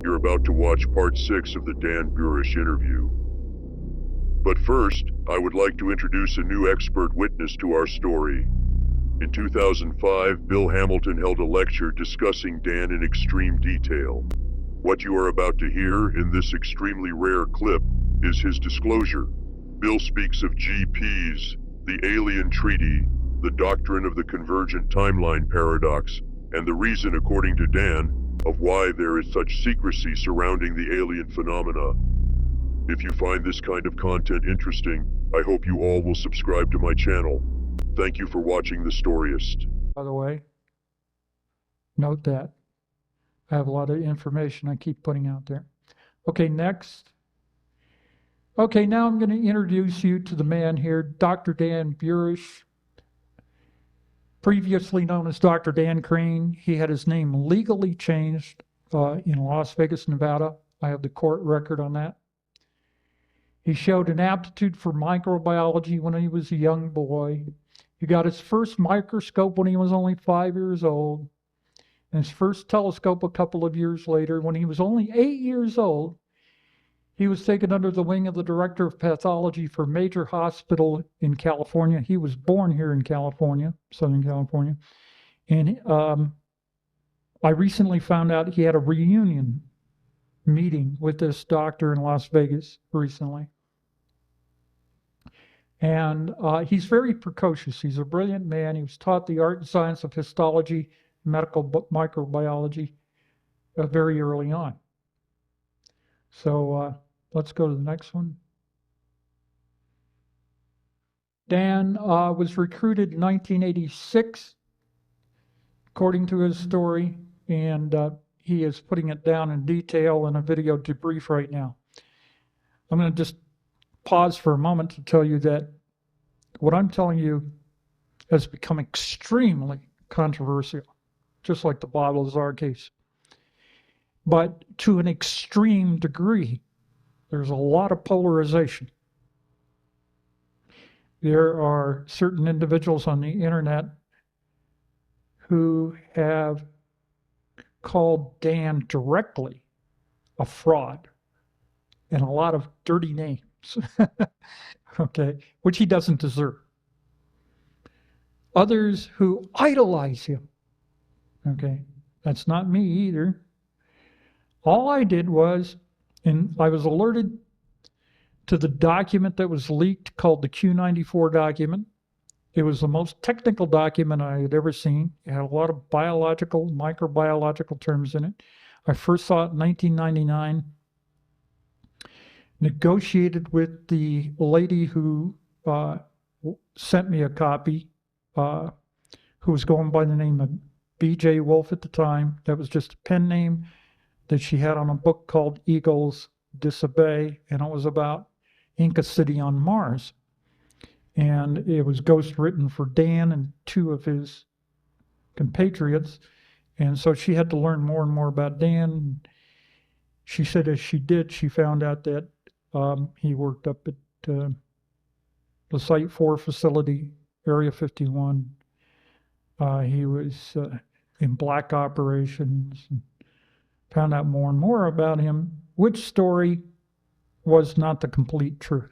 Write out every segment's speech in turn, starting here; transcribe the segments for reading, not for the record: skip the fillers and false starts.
You're about to watch part 6 of the Dan Burisch interview. But first, I would like to introduce a new expert witness to our story. In 2005, Bill Hamilton held a lecture discussing Dan in extreme detail. What you are about to hear in this extremely rare clip is his disclosure. Bill speaks of GPs, the alien treaty, the doctrine of the convergent timeline paradox, and the reason, according to Dan, of why there is such secrecy surrounding the alien phenomena. If you find this kind of content interesting, I hope you all will subscribe to my channel. Thank you for watching The Storyist. By the way, note that. I have a lot of information I keep putting out there. Okay, next. Okay, now I'm going to introduce you to the man here, Dr. Dan Burisch, previously known as Dr. Dan Crane. He had his name legally changed in Las Vegas, Nevada. I have the court record on that. He showed an aptitude for microbiology when he was a young boy. He got his first microscope when he was only 5 years old, and his first telescope a couple of years later. When he was only 8 years old, he was taken under the wing of the director of pathology for a major hospital in California. He was born here in California, Southern California. And I recently found out he had a reunion meeting with this doctor in Las Vegas recently. And he's very precocious. He's a brilliant man. He was taught the art and science of histology, medical microbiology very early on. So let's go to the next one. Dan was recruited in 1986, according to his story, and he is putting it down in detail in a video debrief right now. I'm going to just pause for a moment to tell you that what I'm telling you has become extremely controversial, just like the Bob Lazar case. But to an extreme degree, there's a lot of polarization. There are certain individuals on the internet who have called Dan directly a fraud and a lot of dirty names, okay, which he doesn't deserve. Others who idolize him, okay, that's not me either. All I did was, and I was alerted to the document that was leaked called the Q94 document. It was the most technical document I had ever seen. It had a lot of biological, microbiological terms in it. I first saw it in 1999, negotiated with the lady who sent me a copy, who was going by the name of B.J. Wolf at the time. That was just a pen name that she had on a book called Eagles Disobey, and it was about Inca City on Mars. And it was ghostwritten for Dan and two of his compatriots. And so she had to learn more and more about Dan. She said as she did, she found out that he worked up at the Site 4 facility, Area 51. He was in black operations. Found out more and more about him, which story was not the complete truth.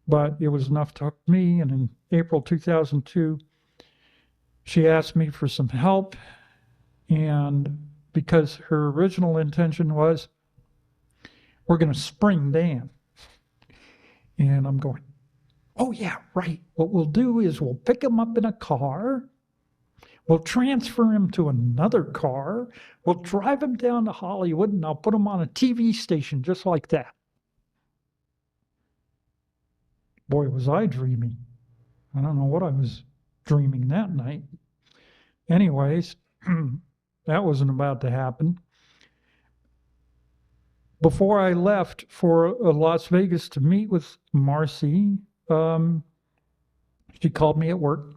But it was enough to hook me, and in April 2002, she asked me for some help, and because her original intention was, we're going to spring Dan. And I'm going, oh yeah, right. What we'll do is we'll pick him up in a car, we'll transfer him to another car, we'll drive him down to Hollywood, and I'll put him on a TV station just like that. Boy, was I dreaming. I don't know what I was dreaming that night. Anyways, that wasn't about to happen. Before I left for Las Vegas to meet with Marcy, she called me at work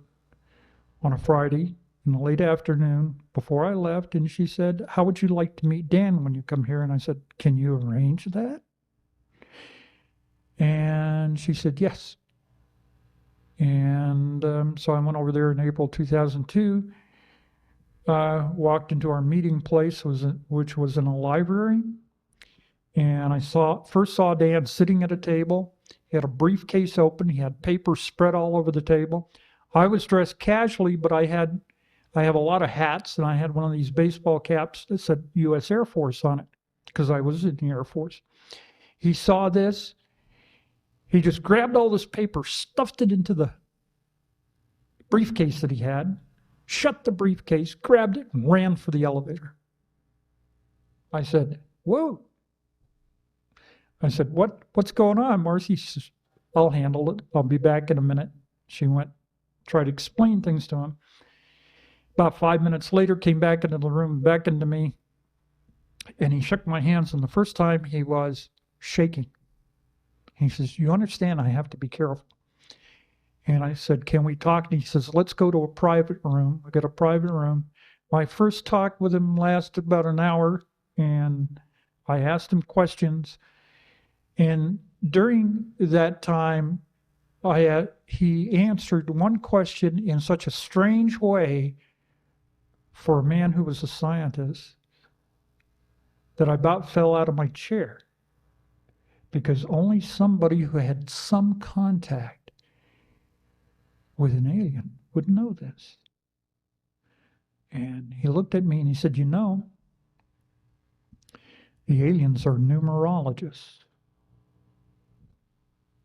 on a Friday in the late afternoon before I left, and she said, how would you like to meet Dan when you come here? And I said, can you arrange that? And she said, yes. And so I went over there in April 2002, walked into our meeting place, which was in a library, and I first saw Dan sitting at a table. He had a briefcase open. He had paper spread all over the table. I was dressed casually, but I have a lot of hats, and I had one of these baseball caps that said U.S. Air Force on it because I was in the Air Force. He saw this. He just grabbed all this paper, stuffed it into the briefcase that he had, shut the briefcase, grabbed it, and ran for the elevator. I said, whoa. I said, what's going on, Marcy? She says, I'll handle it. I'll be back in a minute. She went, tried to explain things to him. About 5 minutes later, came back into the room, back into me, and he shook my hands, and the first time he was shaking. He says, you understand I have to be careful. And I said, can we talk? And he says, let's go to a private room. We got a private room. My first talk with him lasted about an hour, and I asked him questions. And during that time, he answered one question in such a strange way for a man who was a scientist that I about fell out of my chair, because only somebody who had some contact with an alien would know this. And he looked at me and he said, you know, the aliens are numerologists.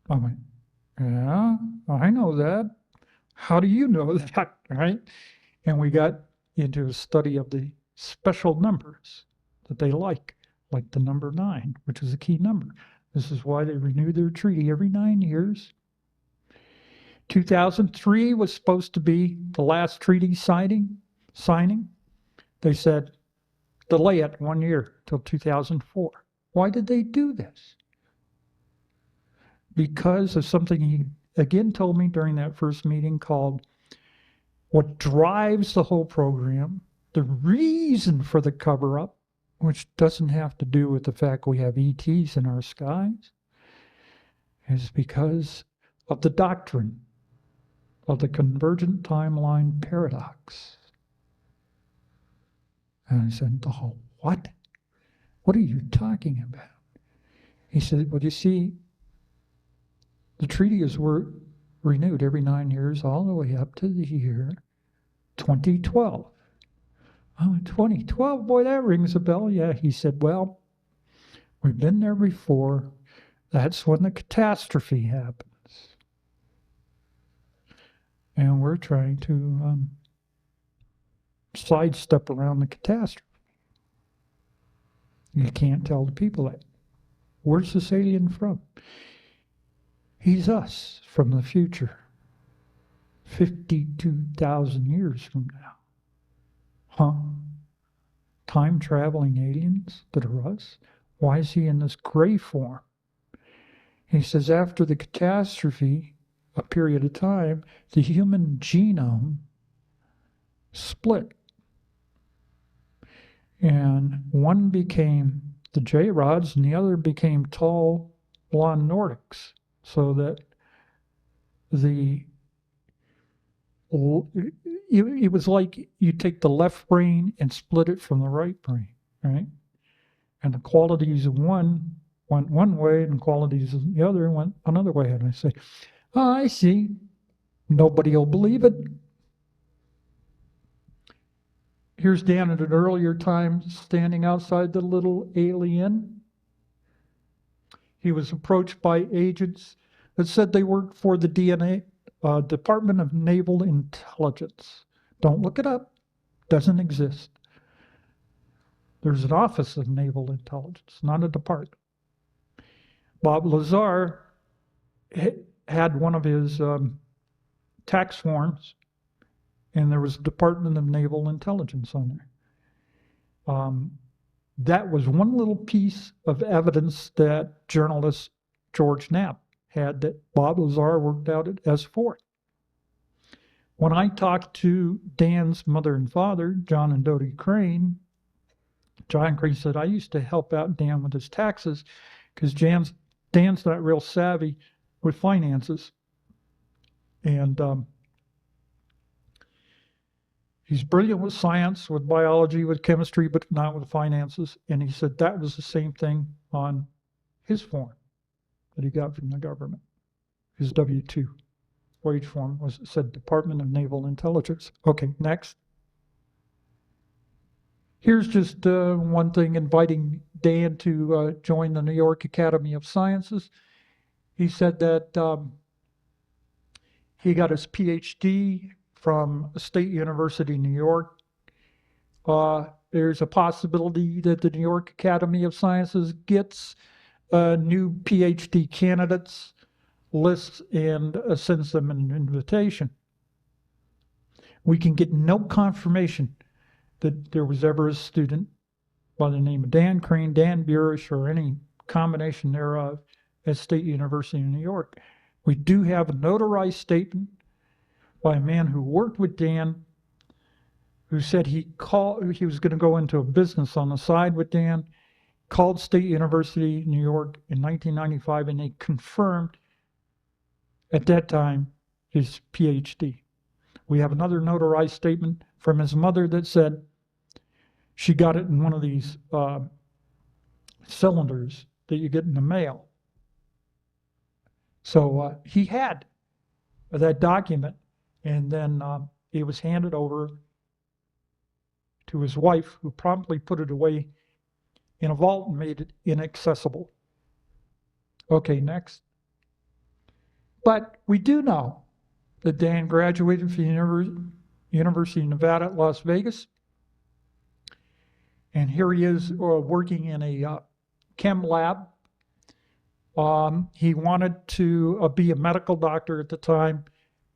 I went, yeah, I know that. How do you know that, right? And we got into a study of the special numbers that they like the number 9, which is a key number. This is why they renew their treaty every 9 years. 2003 was supposed to be the last treaty signing. They said, delay it 1 year till 2004. Why did they do this? Because of something he again told me during that first meeting called what drives the whole program, the reason for the cover-up, which doesn't have to do with the fact we have ETs in our skies, is because of the doctrine of the convergent timeline paradox. And I said, oh, what? What are you talking about? He said, well, you see, the treaties were renewed every 9 years all the way up to the year 2012. Oh, 2012, boy, that rings a bell. Yeah, he said, well, we've been there before. That's when the catastrophe happens. And we're trying to sidestep around the catastrophe. You can't tell the people that. Where's this alien from? He's us from the future. 52,000 years from now. Huh? Time-traveling aliens that are us? Why is he in this gray form? He says after the catastrophe, a period of time, the human genome split. And one became the J-Rods and the other became tall, blonde Nordics. So that it was like you take the left brain and split it from the right brain, right? And the qualities of one went one way and qualities of the other went another way. And I say, oh, I see. Nobody will believe it. Here's Dan at an earlier time standing outside the little alien. He was approached by agents that said they worked for the Department of Naval Intelligence. Don't look it up. Doesn't exist. There's an Office of Naval Intelligence, not a department. Bob Lazar had one of his tax forms, and there was Department of Naval Intelligence on there. That was one little piece of evidence that journalist George Knapp had that Bob Lazar worked out at S4. When I talked to Dan's mother and father, John and Dodie Crane, John Crane said, I used to help out Dan with his taxes because Dan's not real savvy with finances. And He's brilliant with science, with biology, with chemistry, but not with finances. And he said that was the same thing on his form that he got from the government. His W-2 wage form said Department of Naval Intelligence. Okay, next. Here's just one thing inviting Dan to join the New York Academy of Sciences. He said that he got his PhD from State University, New York. There's a possibility that the New York Academy of Sciences gets new PhD candidates lists and sends them an invitation. We can get no confirmation that there was ever a student by the name of Dan Crane, Dan Burisch, or any combination thereof at State University of New York. We do have a notarized statement by a man who worked with Dan, who said he was going to go into a business on the side with Dan, called State University New York in 1995, and they confirmed at that time his PhD. We have another notarized statement from his mother that said she got it in one of these cylinders that you get in the mail. So he had that document, and then it was handed over to his wife, who promptly put it away in a vault and made it inaccessible. Okay, next. But we do know that Dan graduated from the University of Nevada at Las Vegas. And here he is working in a chem lab. He wanted to be a medical doctor at the time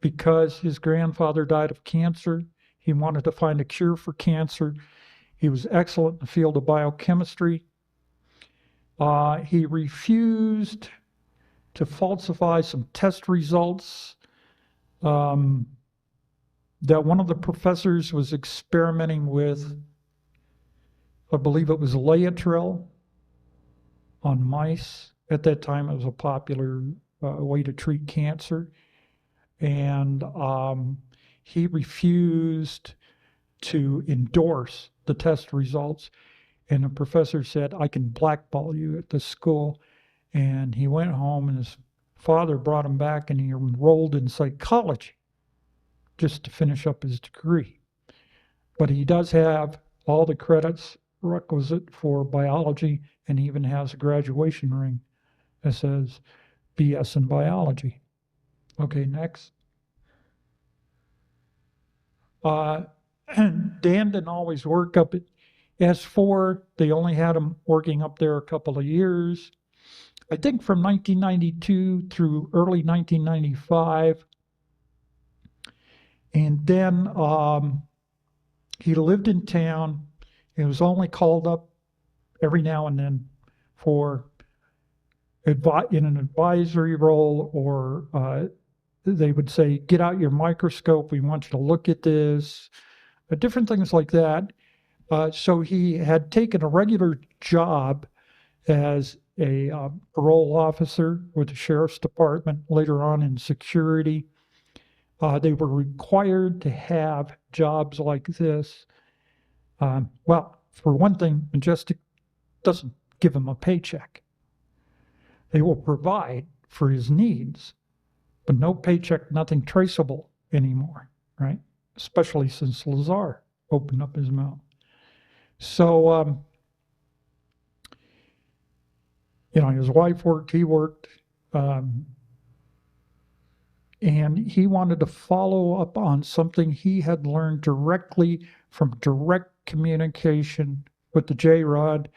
because his grandfather died of cancer. He wanted to find a cure for cancer. He was excellent in the field of biochemistry. He refused to falsify some test results that one of the professors was experimenting with. I believe it was Laetrile on mice. At that time, it was a popular way to treat cancer. And he refused to endorse the test results. And the professor said, I can blackball you at this school. And he went home, and his father brought him back, and he enrolled in psychology just to finish up his degree. But he does have all the credits requisite for biology, and he even has a graduation ring that says BS in biology. Okay, next. Dan didn't always work up at S4. They only had him working up there a couple of years. I think from 1992 through early 1995. And then he lived in town. He was only called up every now and then for in an advisory role, or they would say, get out your microscope, we want you to look at this, different things like that. So he had taken a regular job as a parole officer with the sheriff's department, later on in security. They were required to have jobs like this. Well, for one thing, Majestic doesn't give him a paycheck. They will provide for his needs, but no paycheck, nothing traceable anymore, right? Especially since Lazar opened up his mouth. So, his wife worked, he worked, and he wanted to follow up on something he had learned directly from direct communication with the J-Rod,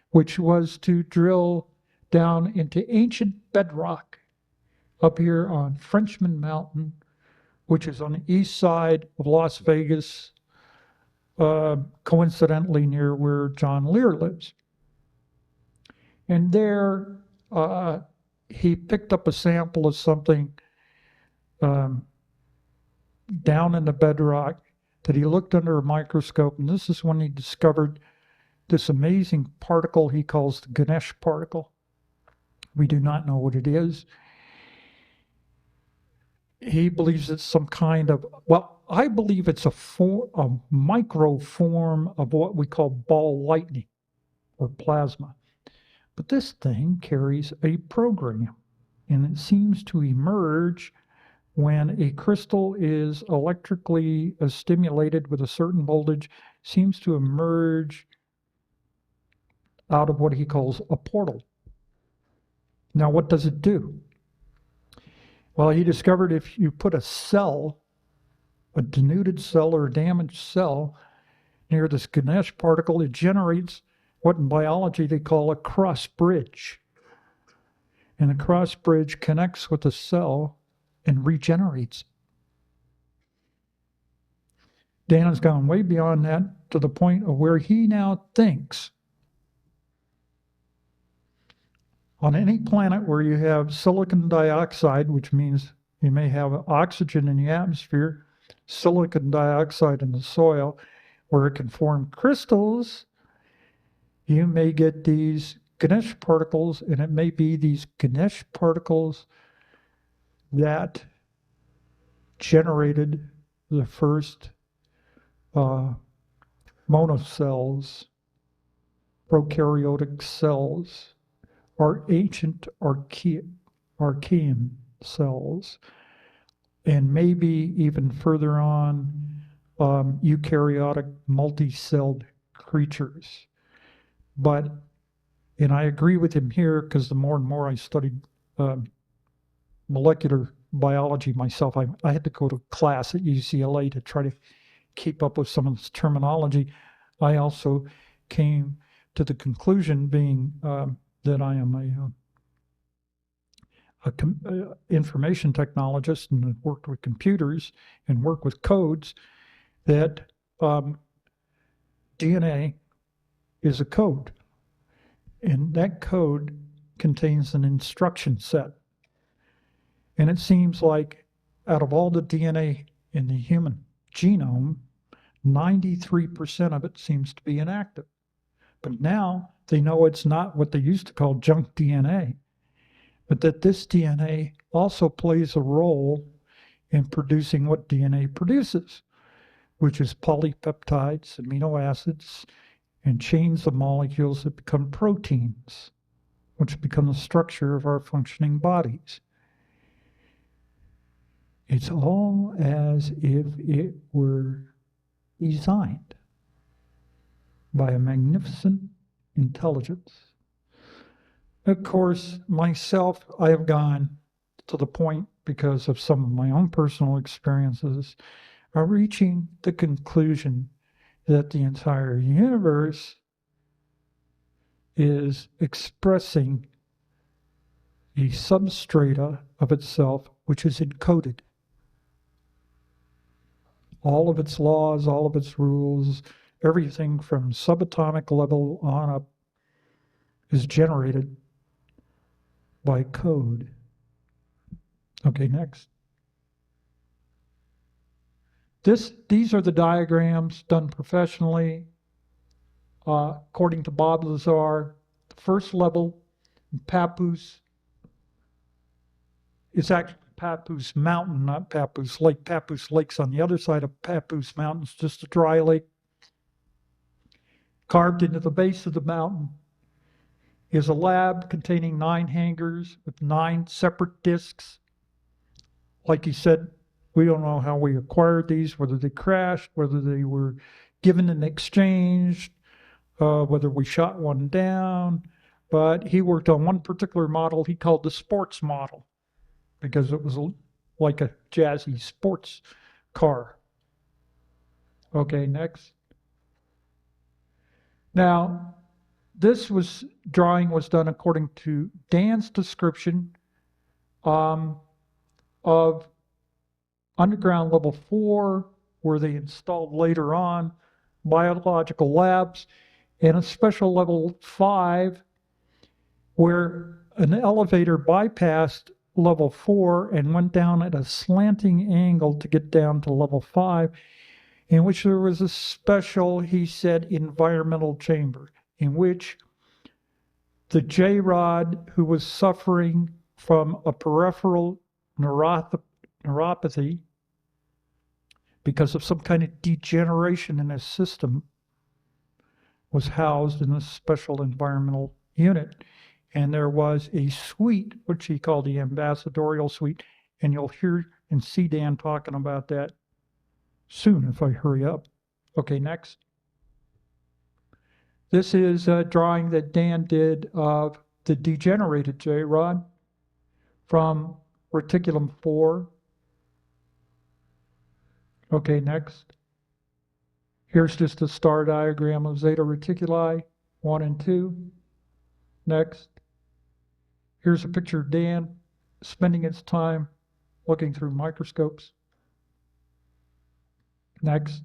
which was to drill down into ancient bedrock up here on Frenchman Mountain, which is on the east side of Las Vegas, coincidentally near where John Lear lives. And there, he picked up a sample of something down in the bedrock that he looked under a microscope, and this is when he discovered this amazing particle he calls the Ganesh particle. We do not know what it is. he believes it's some kind of, well, I believe it's a micro form of what we call ball lightning or plasma. But this thing carries a program, and it seems to emerge when a crystal is electrically stimulated with a certain voltage, seems to emerge out of what he calls a portal. Now, what does it do? Well, he discovered if you put a cell, a denuded cell or a damaged cell, near this Ganesh particle, it generates what in biology they call a cross bridge. And the cross bridge connects with the cell and regenerates. Dan has gone way beyond that to the point of where he now thinks on any planet where you have silicon dioxide, which means you may have oxygen in the atmosphere, silicon dioxide in the soil, where it can form crystals, you may get these Ganesh particles, and it may be these Ganesh particles that generated the first monocells, prokaryotic cells, or ancient archaean cells, and maybe even further on, eukaryotic multi-celled creatures. But, and I agree with him here, because the more and more I studied molecular biology myself, I had to go to class at UCLA to try to keep up with some of this terminology. I also came to the conclusion, being that I am a information technologist and have worked with computers and work with codes, that DNA is a code. And that code contains an instruction set. And it seems like out of all the DNA in the human genome, 93% of it seems to be inactive. But now they know it's not what they used to call junk DNA, but that this DNA also plays a role in producing what DNA produces, which is polypeptides, amino acids, and chains of molecules that become proteins, which become the structure of our functioning bodies. It's all as if it were designed by a magnificent intelligence. Of course, myself, I have gone to the point, because of some of my own personal experiences, of reaching the conclusion that the entire universe is expressing a substrata of itself which is encoded. All of its laws, all of its rules, everything from subatomic level on up is generated by code. Okay, next. These are the diagrams done professionally. According to Bob Lazar, the first level, Papoose, is actually Papoose Mountain, not Papoose Lake. Papoose Lake's on the other side of Papoose Mountain. It's just a dry lake. Carved into the base of the mountain is a lab containing 9 hangars with 9 separate discs. Like he said, we don't know how we acquired these, whether they crashed, whether they were given in exchange, whether we shot one down. But he worked on one particular model he called the sports model, because it was like a jazzy sports car. Okay, next. Now, this drawing was done according to Dan's description of underground level 4, where they installed later on biological labs, and a special level 5, where an elevator bypassed level 4 and went down at a slanting angle to get down to level 5, in which there was a special, he said, environmental chamber, in which the J-Rod, who was suffering from a peripheral neuropathy because of some kind of degeneration in his system, was housed in a special environmental unit. And there was a suite, which he called the ambassadorial suite. And you'll hear and see Dan talking about that soon if I hurry up. Okay, next. This is a drawing that Dan did of the degenerated J-rod from reticulum 4. Okay, next. Here's just a star diagram of zeta reticuli 1 and 2. Next. Here's a picture of Dan spending his time looking through microscopes. Next.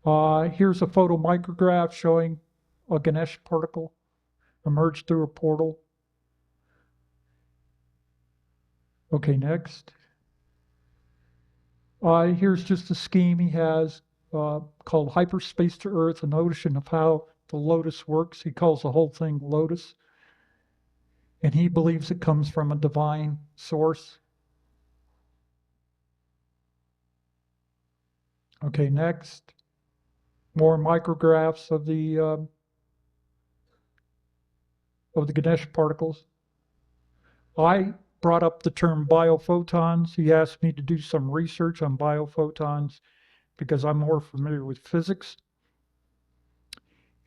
Here's a photomicrograph showing a Ganesh particle emerge through a portal. Okay, next. Here's just a scheme he has called Hyperspace to Earth, a notion of how the lotus works. He calls the whole thing lotus. And he believes it comes from a divine source. Okay, next. More micrographs of the Ganesh particles. I brought up the term biophotons. He asked me to do some research on biophotons because I'm more familiar with physics.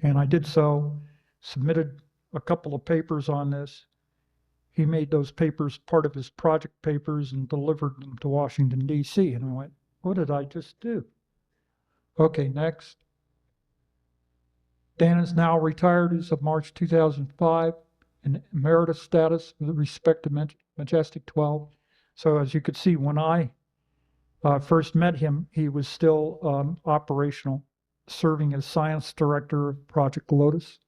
And I did so, submitted a couple of papers on this. He made those papers part of his project papers and delivered them to Washington, D.C. And I went, what did I just do? Okay, next. Dan is now retired as of March 2005 in emeritus status with respect to Majestic 12. So as you could see, when I first met him, he was still operational, serving as science director of Project Lotus.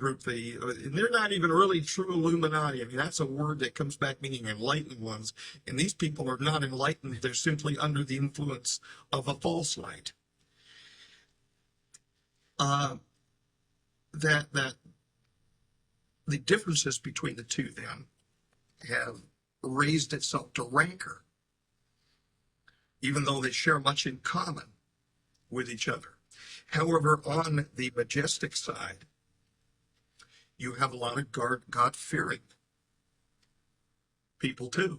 Group, they're not even really true Illuminati. I mean, that's a word that comes back meaning enlightened ones. And these people are not enlightened. They're simply under the influence of a false light. That the differences between the two then have raised itself to rancor, even though they share much in common with each other. However, on the Majestic side, you have a lot of God-fearing people too.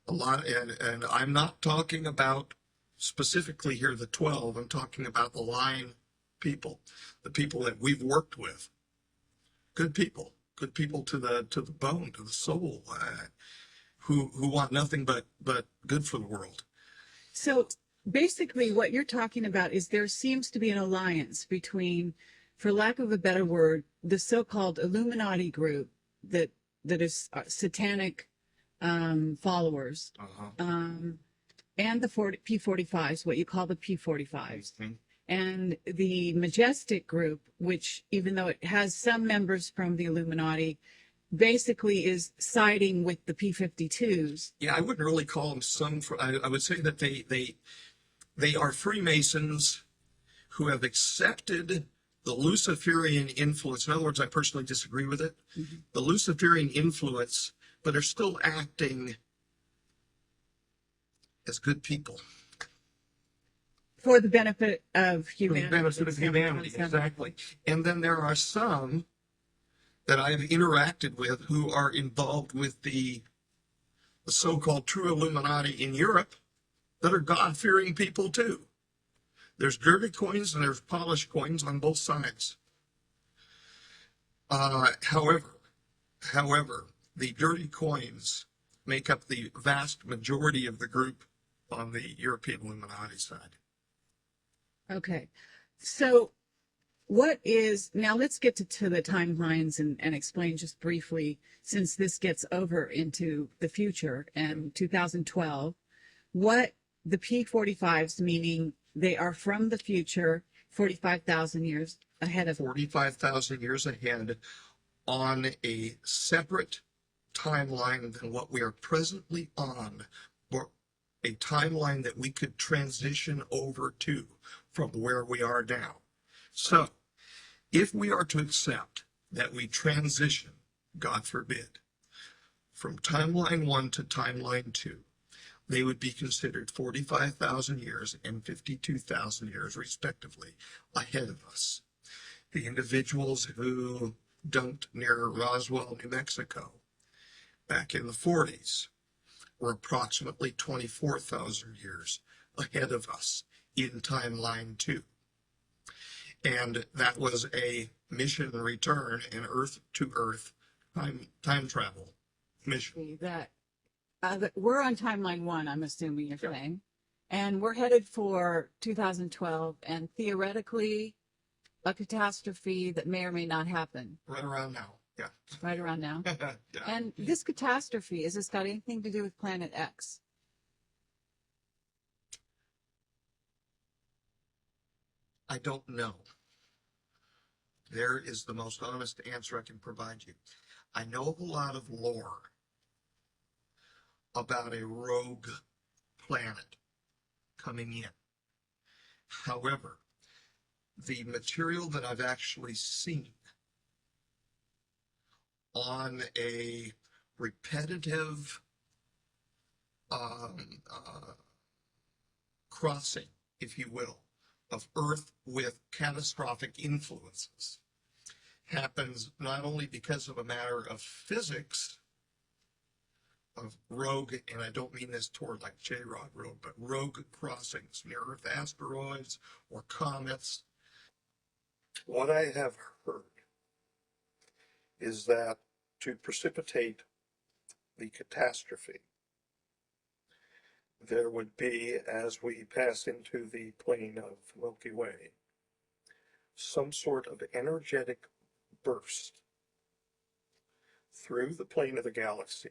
A lot, and I'm not talking about specifically here the 12. I'm talking about the line people, the people that we've worked with. Good people to the bone, to the soul, who want nothing but good for the world. So basically, what you're talking about is there seems to be an alliance between, for lack of a better word, the so-called Illuminati group that is satanic followers, and the P45s, what you call the P45s, and the Majestic group, which, even though it has some members from the Illuminati, basically is siding with the P52s. Yeah, I wouldn't really call them some. I would say that they are Freemasons who have accepted the Luciferian influence. In other words, I personally disagree with it. Mm-hmm. The Luciferian influence, but are still acting as good people. For the benefit of humanity. For the benefit of humanity, exactly. And then there are some that I've interacted with who are involved with the so-called true Illuminati in Europe that are God-fearing people too. There's dirty coins and there's polished coins on both sides. However, the dirty coins make up the vast majority of the group on the European Illuminati side. Okay. So now let's get to the timelines and explain just briefly, since this gets over into the future and 2012, what the P45s, meaning they are from the future, 45,000 years ahead of 45,000 years ahead on a separate timeline than what we are presently on, or a timeline that we could transition over to from where we are now. So, if we are to accept that we transition, God forbid, from timeline 1 to timeline 2, they would be considered 45,000 years and 52,000 years, respectively, ahead of us. The individuals who dumped near Roswell, New Mexico, back in the 40s, were approximately 24,000 years ahead of us in timeline 2. And that was a mission return, an Earth-to-Earth time travel mission. That we're on timeline 1, I'm assuming you're saying, and we're headed for 2012, and theoretically, a catastrophe that may or may not happen. Right around now, yeah. Right around now. Yeah. And this catastrophe, has this got anything to do with Planet X? I don't know. There is the most honest answer I can provide you. I know a lot of lore about a rogue planet coming in. However, the material that I've actually seen on a repetitive crossing, if you will, of Earth with catastrophic influences happens not only because of a matter of physics, of rogue, and I don't mean this toward like J-Rod rogue, but rogue crossings near Earth asteroids or comets. What I have heard is that to precipitate the catastrophe, there would be, as we pass into the plane of Milky Way, some sort of energetic burst through the plane of the galaxy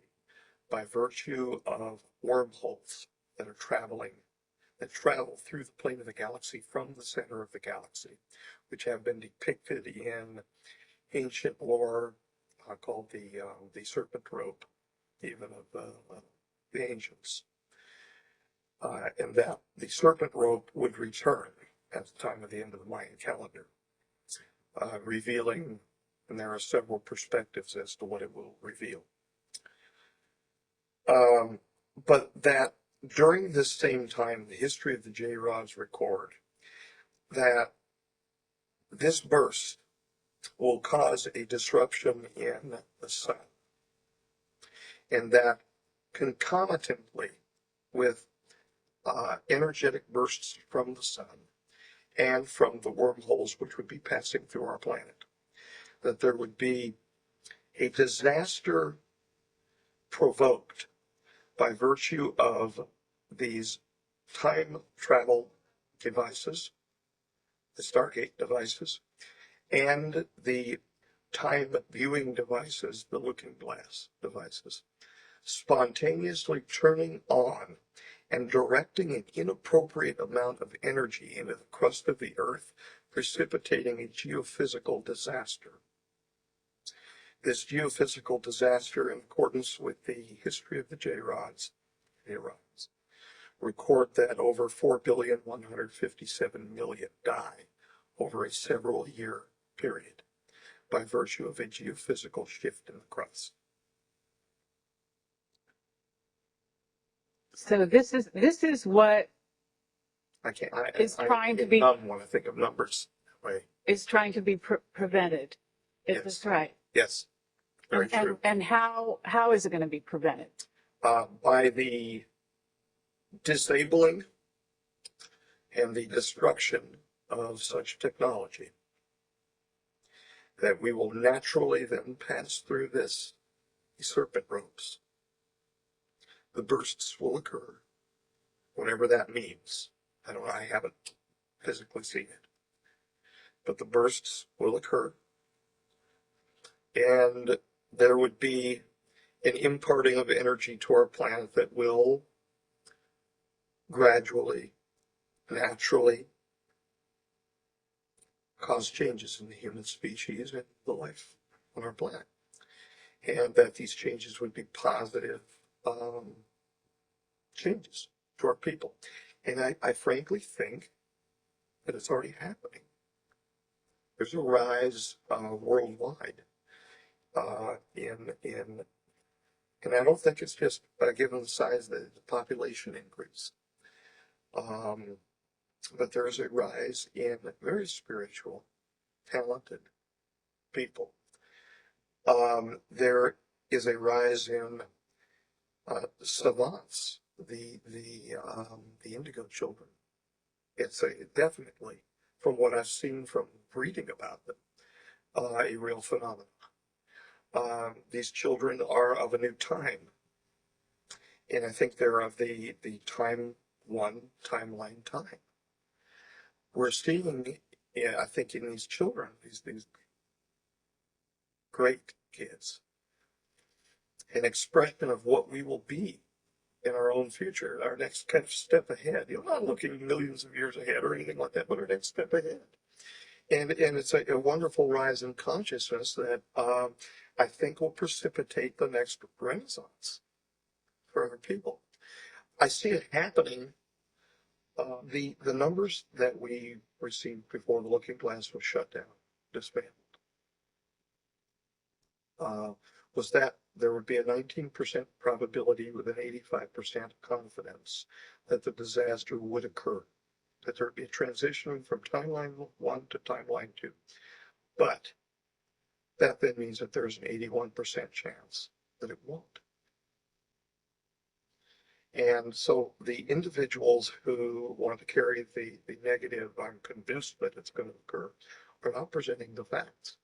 by virtue of wormholes that travel through the plane of the galaxy from the center of the galaxy, which have been depicted in ancient lore called the serpent rope, even of the ancients. And that the serpent rope would return at the time of the end of the Mayan calendar, revealing, and there are several perspectives as to what it will reveal. But that during this same time, the history of the J-Rods record that this burst will cause a disruption in the sun, and that concomitantly with energetic bursts from the sun and from the wormholes which would be passing through our planet, that there would be a disaster provoked by virtue of these time travel devices, the Stargate devices, and the time viewing devices, the looking glass devices, spontaneously turning on and directing an inappropriate amount of energy into the crust of the Earth, precipitating a geophysical disaster. This geophysical disaster, in accordance with the history of the J-Rods, record that over 4,157,000,000 die over a several-year period by virtue of a geophysical shift in the crust. So this is what Is trying to be numb when I think of numbers that way. is trying to be prevented. Is Yes. this right? Yes, very true. And how is it going to be prevented? By the disabling and the destruction of such technology, that we will naturally then pass through the serpent ropes. The bursts will occur, whatever that means. I haven't physically seen it. But the bursts will occur, and there would be an imparting of energy to our planet that will gradually, naturally cause changes in the human species and the life on our planet. And that these changes would be positive changes to our people. And I frankly think that it's already happening. there's a rise worldwide and I don't think it's just given the size of the population increase. But there is a rise in very spiritual, talented people. There is a rise in savants, the indigo children. It's definitely, from what I've seen from reading about them, a real phenomenon. These children are of a new time, and I think they're of the timeline time. We're seeing, I think, in these children, these great kids, an expression of what we will be in our own future, our next kind of step ahead. You're not looking millions of years ahead or anything like that, but our next step ahead. And it's a wonderful rise in consciousness that I think will precipitate the next renaissance for other people. I see it happening. The numbers that we received before the looking glass was shut down, disbanded, was that there would be a 19% probability with an 85% confidence that the disaster would occur, that there would be a transition from timeline 1 to timeline 2. But that then means that there's an 81% chance that it won't. And so the individuals who want to carry the negative, I'm convinced that it's going to occur, are not presenting the facts.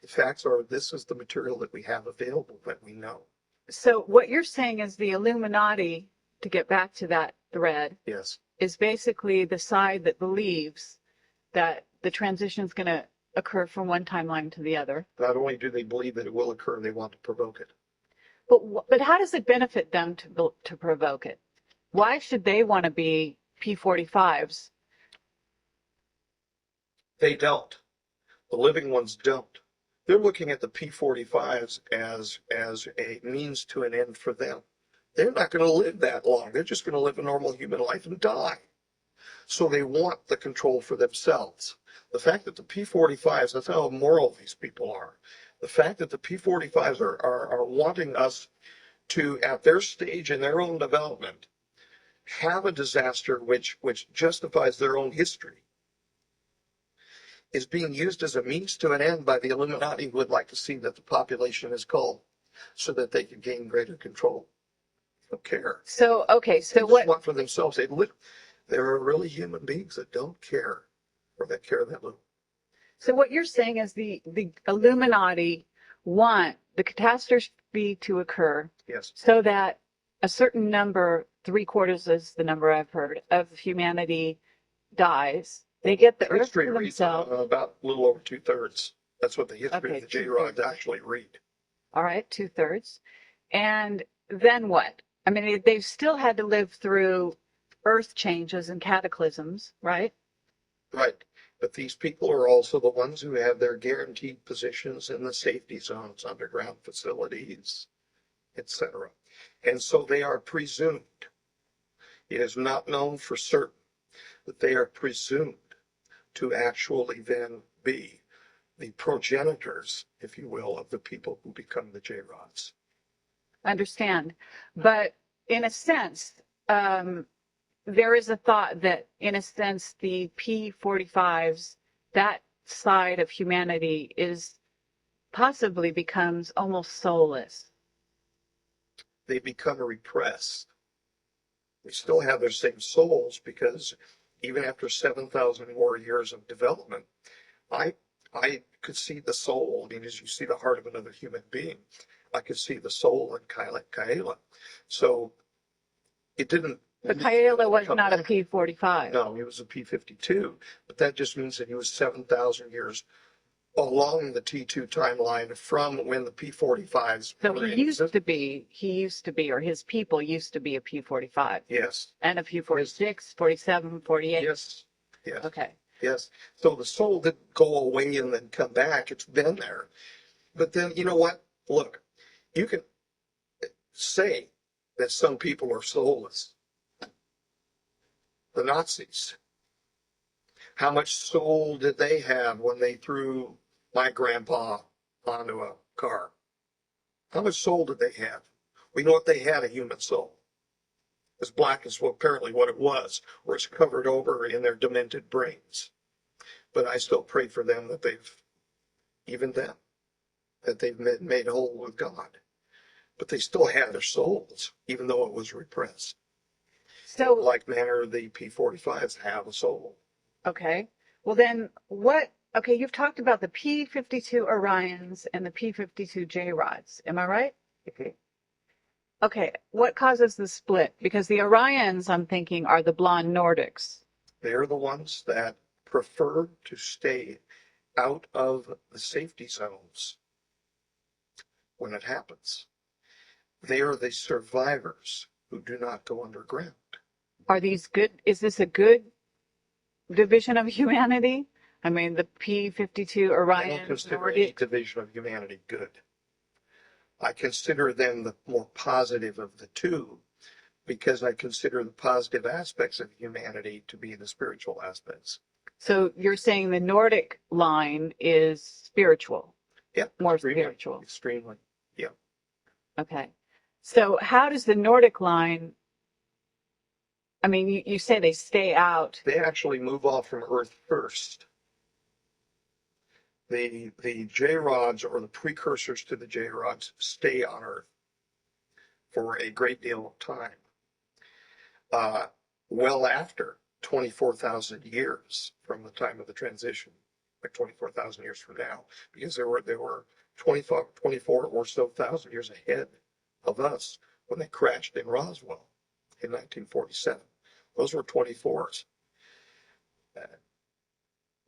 The facts are, this is the material that we have available that we know. So what you're saying is the Illuminati, to get back to that thread, Yes. is basically the side that believes that the transition is going to occur from one timeline to the other. Not only do they believe that it will occur, they want to provoke it. But how does it benefit them to provoke it? Why should they want to be P45s? They don't. The living ones don't. They're looking at the P45s as a means to an end for them. They're not going to live that long. They're just going to live a normal human life and die. So they want the control for themselves. The fact that the P45s, that's how immoral these people are. The fact that the P45s are wanting us to, at their stage in their own development, have a disaster which justifies their own history, is being used as a means to an end by the Illuminati, who would like to see that the population is culled so that they can gain greater control. They don't care. So, okay, so They just what? want for themselves. There are really human beings that don't care, or that care that little. So what you're saying is the Illuminati want the catastrophe to occur, Yes. so that a certain number, 3/4 is the number I've heard, of humanity dies. They get the earth History to reads themselves. about a little over 2/3. That's what the history Okay, of the J-Rods 2/3. actually read. All right, 2/3. And then what? I mean, they've still had to live through earth changes and cataclysms, right? Right. But these people are also the ones who have their guaranteed positions in the safety zones, underground facilities, etc. And so they are presumed. It is not known for certain, but they are presumed to actually then be the progenitors, if you will, of the people who become the J-Rods. Understand. But in a sense, there is a thought that, in a sense, the P45s, that side of humanity, possibly becomes almost soulless. They become repressed. They still have their same souls, because even after 7,000 more years of development, I could see the soul. I mean, as you see the heart of another human being, I could see the soul in Kaela. So it didn't. But Kaela was not a P45. No, he was a P52. But that just means that he was 7,000 years along the T2 timeline from when the P45s. So he used to be, or his people used to be a P45. Yes. And a P46, 47, 48. Yes. Yes. Okay. Yes. So the soul didn't go away and then come back. It's been there. But then, you know what? Look, you can say that some people are soulless. The Nazis. How much soul did they have when they threw my grandpa onto a car? How much soul did they have? We know what they had, a human soul. As black as apparently what it was, or it's covered over in their demented brains. But I still pray for them that even then, that they've made whole with God. But they still had their souls, even though it was repressed. So, Like manner, the P-45s have a soul. okay. Well, then okay, you've talked about the P-52 Orions and the P-52 J-Rods. Am I right? Mhm. Okay. What causes the split? Because the Orions, I'm thinking, are the blonde Nordics. They're the ones that prefer to stay out of the safety zones when it happens. They are the survivors who do not go underground. Are these good? Is this a good division of humanity? I mean, the P-52 I don't Orions, consider any Nordics. division of humanity good. I consider them the more positive of the two because I consider the positive aspects of humanity to be the spiritual aspects. So you're saying the Nordic line is spiritual, Yeah, more extremely, spiritual. extremely. Yeah. Okay. So how does the Nordic line, I mean, you say they stay out. They actually move off from Earth first. The J-rods, or the precursors to the J-rods, stay on Earth for a great deal of time. Well after 24,000 years from the time of the transition, like 24,000 years from now, because there were 24 or so thousand years ahead of us when they crashed in Roswell in 1947. Those were 24s.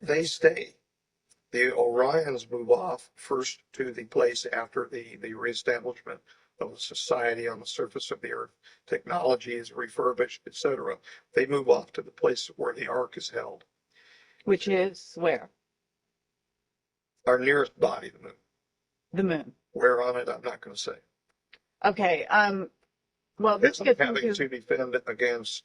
They stay. The Orions move off first to the place after the reestablishment of a society on the surface of the Earth. Technology is refurbished, etc. They move off to the place where the Ark is held. Which is where? Our nearest body, the moon. The moon. Where on it, I'm not going to say. Okay. Well, this It's gets having into, to defend against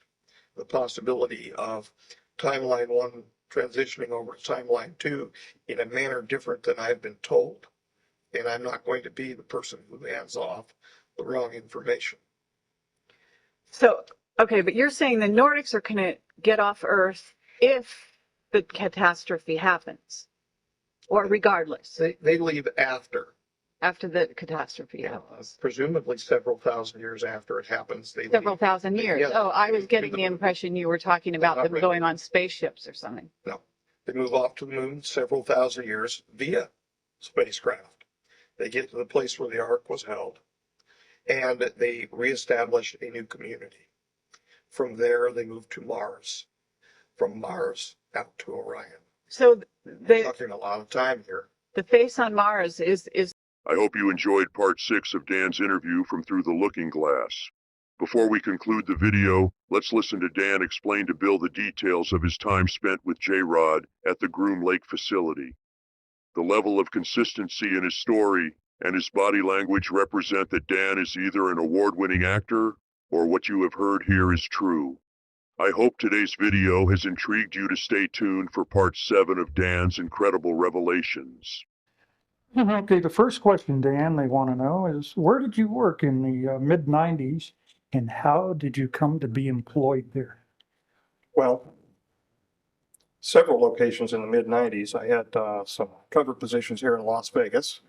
the possibility of timeline 1 transitioning over to timeline 2 in a manner different than I've been told. And I'm not going to be the person who hands off the wrong information. so, okay, but you're saying the Nordics are going to get off Earth if the catastrophe happens, or regardless, They leave after, after the catastrophe happens. presumably several thousand years after it happens. They Several leave. thousand years. Yeah. Oh, I was To getting the the moon. impression you were talking about Not them really. going on spaceships or something. No, they move off to the moon several thousand years via spacecraft. They get to the place where the Ark was held, and they reestablish a new community. From there, they move to Mars. From Mars out to Orion. So Talking a lot of time here. the face on Mars is I hope you enjoyed part 6 of Dan's interview from Through the Looking Glass. Before we conclude the video, let's listen to Dan explain to Bill the details of his time spent with J-Rod at the Groom Lake facility. The level of consistency in his story and his body language represent that Dan is either an award-winning actor or what you have heard here is true. I hope today's video has intrigued you to stay tuned for part 7 of Dan's incredible revelations. Okay, the first question, Dan, they want to know is, where did you work in the mid-90s, and how did you come to be employed there? Well, several locations in the mid-90s. I had some cover positions here in Las Vegas,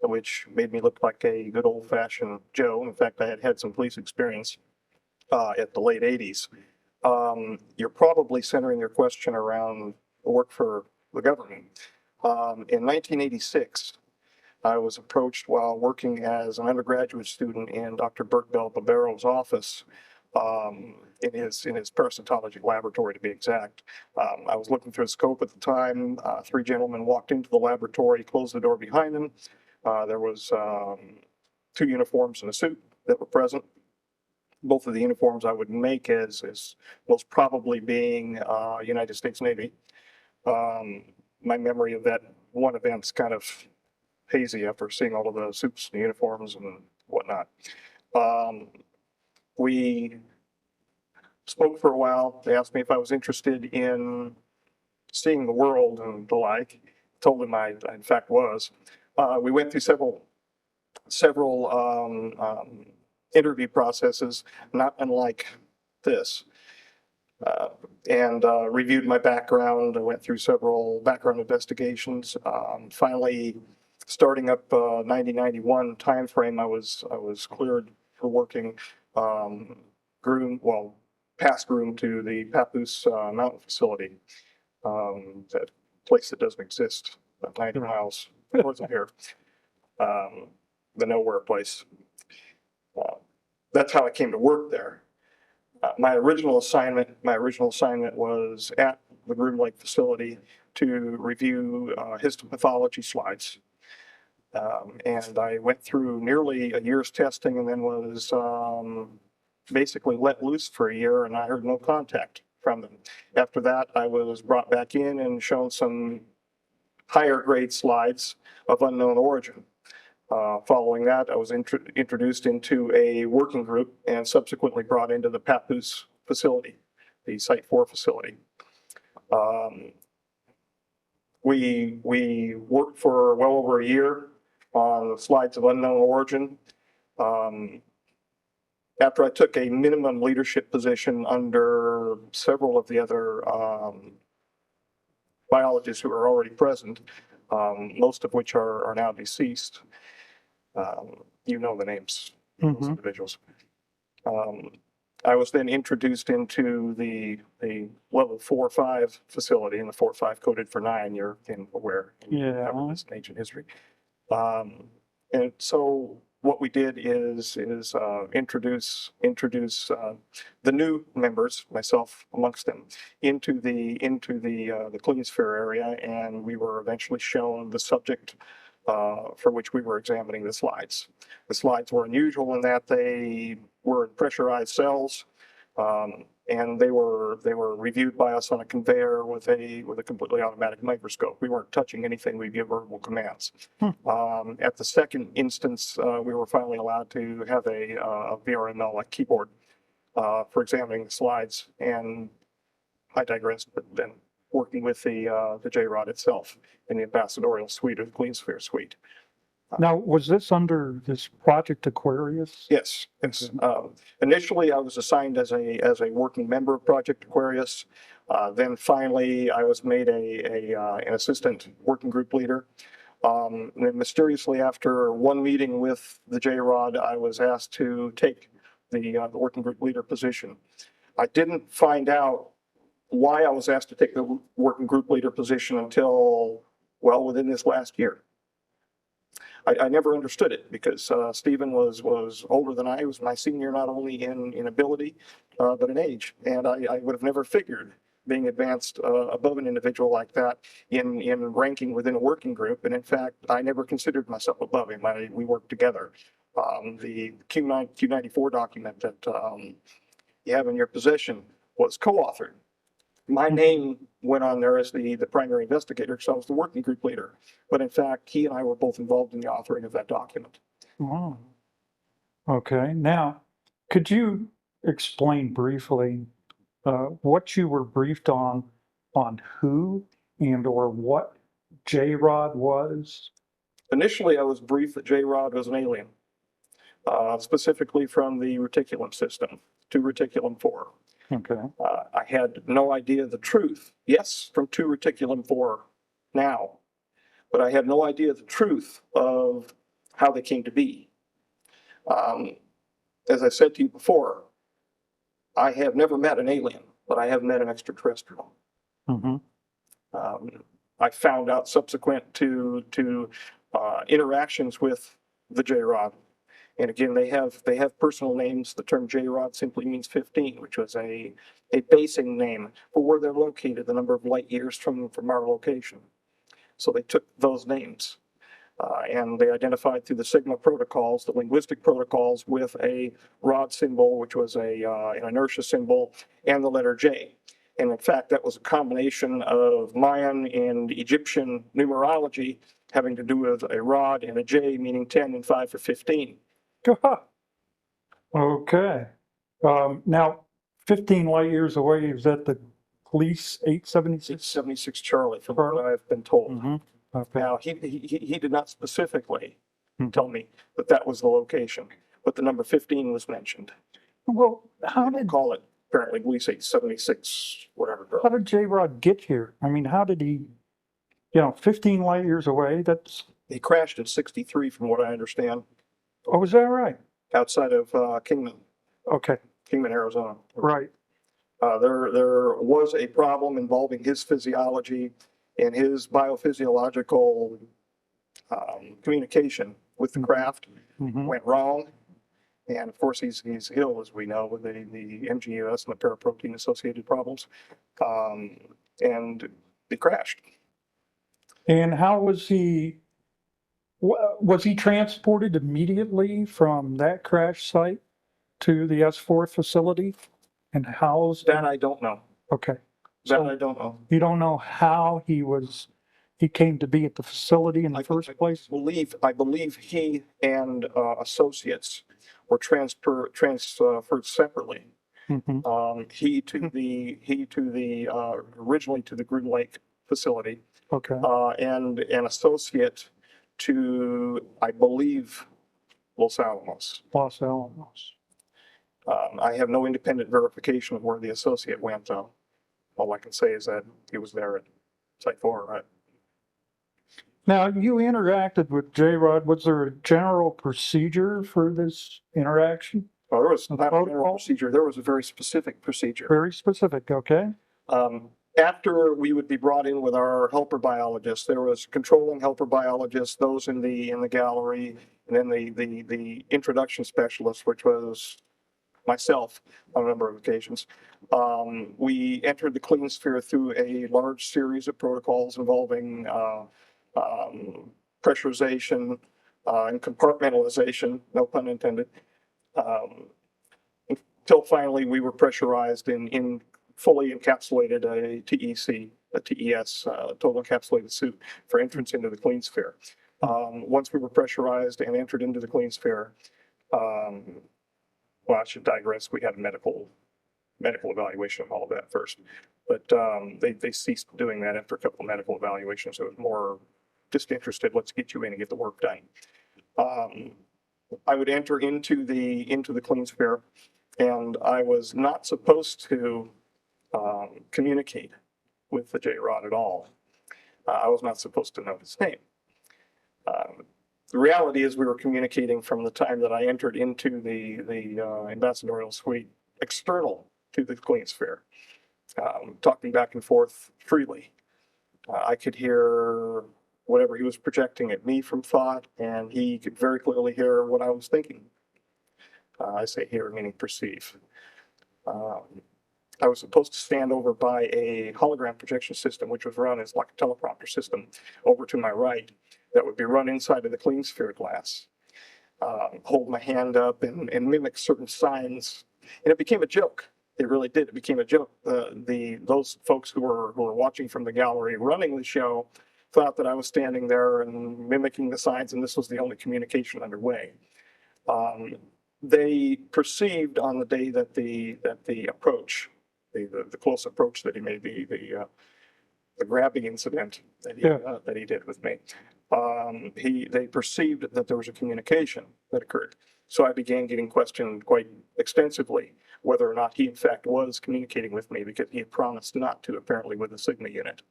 which made me look like a good old-fashioned Joe. In fact, I had had some police experience at the late 80s. You're probably centering your question around work for the government. In 1986, I was approached while working as an undergraduate student in Dr. Bert Barbero's office, in his parasitology laboratory, to be exact. I was looking through a scope at the time. 3 gentlemen walked into the laboratory, closed the door behind them. There was 2 uniforms and a suit that were present. Both of the uniforms I would make as most probably being United States Navy. My memory of that one event's kind of hazy after seeing all of the suits and uniforms and whatnot. We spoke for a while. They asked me if I was interested in seeing the world and the like. Told him I in fact was. We went through several interview processes, not unlike this, and reviewed my background. I went through several background investigations. Finally, starting up 1991 timeframe, I was cleared for working past groom to the Papoose Mountain facility, that place that doesn't exist, about 90 miles north of here, the nowhere place. That's how I came to work there. My original assignment was at the Groom Lake facility to review histopathology slides. And I went through nearly a year's testing and then was basically let loose for a year, and I heard no contact from them. After that, I was brought back in and shown some higher grade slides of unknown origin. Following that, I was introduced into a working group and subsequently brought into the Papoose facility, the Site 4 facility. We worked for well over a year on slides of unknown origin. After I took a minimum leadership position under several of the other biologists who are already present, most of which are now deceased. You know the names of those individuals. I was then introduced into the level 4-5 facility, and the 4-5 coded for 9. You're aware. Yeah. This in ancient history. And so what we did is introduce the new members, myself amongst them, into the clean sphere area, and we were eventually shown the subject for which we were examining the slides. The slides were unusual in that they were in pressurized cells, and they were reviewed by us on a conveyor with a completely automatic microscope. We weren't touching anything. We give verbal commands. At the second instance, we were finally allowed to have a VRML, like keyboard, for examining the slides. And I digress, but then working with the J-Rod itself in the ambassadorial suite of the Clean Sphere suite. Now, was this under this Project Aquarius? Yes. Initially, I was assigned as a working member of Project Aquarius. Then finally, I was made an assistant working group leader. And then mysteriously, after one meeting with the J-Rod, I was asked to take the working group leader position. I didn't find out why I was asked to take the working group leader position until, well, within this last year. I never understood it because Stephen was older than I. He was my senior, not only in ability, but in age. And I would have never figured being advanced above an individual like that in ranking within a working group. And in fact, I never considered myself above him. We worked together. The Q94 document that you have in your possession was co-authored. My name went on there as the primary investigator because I was the working group leader. But in fact, he and I were both involved in the authoring of that document. Oh. Okay. Now, could you explain briefly what you were briefed on who and or what J-Rod was? Initially, I was briefed that J-Rod was an alien, specifically from the reticulum system to reticulum 4. Okay. I had no idea the truth. Yes, from 2 reticulum 4 now, but I had no idea the truth of how they came to be. As I said to you before, I have never met an alien, but I have met an extraterrestrial. I found out subsequent to interactions with the J-Rod. And again, they have personal names. The term J-Rod simply means 15, which was a basing name for where they're located, the number of light years from our location. So they took those names and they identified through the Sigma protocols, the linguistic protocols, with a rod symbol, which was an inertia symbol, and the letter J. And in fact, that was a combination of Mayan and Egyptian numerology having to do with a rod and a J, meaning 10 and 5 for 15. Okay. Now, 15 light years away, is that the police 876? 76 Charlie, from what I've been told. Mm-hmm. Okay. Now, he did not specifically Mhm. tell me that that was the location, but the number 15 was mentioned. Well, how They did call it apparently police 876, whatever. how did J-Rod get here? I mean, how did he, 15 light years away? That's, He crashed in 63, from what I understand, oh, is that right? outside of Kingman, Okay, Arizona. right. There was a problem involving his physiology and his biophysiological communication with the craft Mhm. went wrong. And of course, he's ill, as we know, with the MGUS and the paraprotein associated problems. And he crashed. And how was was he transported immediately from that crash site to the S4 facility and housed? That I don't know. Okay. That So I don't know. you don't know how he came to be at the facility in the first place? I believe he and associates were transferred separately. Mhm. He to the originally to the Groom Lake facility, Okay. and an associate to, I believe, Los Alamos. Los Alamos. I have no independent verification of where the associate went. All I can say is that he was there at Site 4, right? Now, you interacted with J-Rod. Was there a general procedure for this interaction? Well, there was not a general Protocol? procedure. There was a very specific procedure. Very specific, okay? After we would be brought in with our helper biologists, there was controlling helper biologists, those in the gallery, and then the introduction specialist, which was myself on a number of occasions. We entered the clean sphere through a large series of protocols involving pressurization and compartmentalization, no pun intended, until finally we were pressurized in fully encapsulated a TEC, a TES, total encapsulated suit for entrance into the clean sphere. Once we were pressurized and entered into the clean sphere, well, I should digress. We had a medical evaluation of all of that first, but they ceased doing that after a couple of medical evaluations. It was more just interested. Let's get you in and get the work done. I would enter into the clean sphere, and I was not supposed to communicate with the J-Rod at all. I was not supposed to know his name. The reality is we were communicating from the time that I entered into the ambassadorial suite external to the clean sphere, talking back and forth freely. I could hear whatever he was projecting at me from thought, and he could very clearly hear what I was thinking. I say hear, meaning perceive. I was supposed to stand over by a hologram projection system, which was run as like a teleprompter system over to my right that would be run inside of the clean sphere glass. Hold my hand up and mimic certain signs. And it became a joke. It really did. It became a joke. Those folks who were watching from the gallery running the show thought that I was standing there and mimicking the signs, and this was the only communication underway. They perceived on the day that the approach, the close approach that he made, the grabbing incident that he did with me, they perceived that there was a communication that occurred. So I began getting questioned quite extensively whether or not he in fact was communicating with me, because he had promised not to, apparently, with the Sigma unit.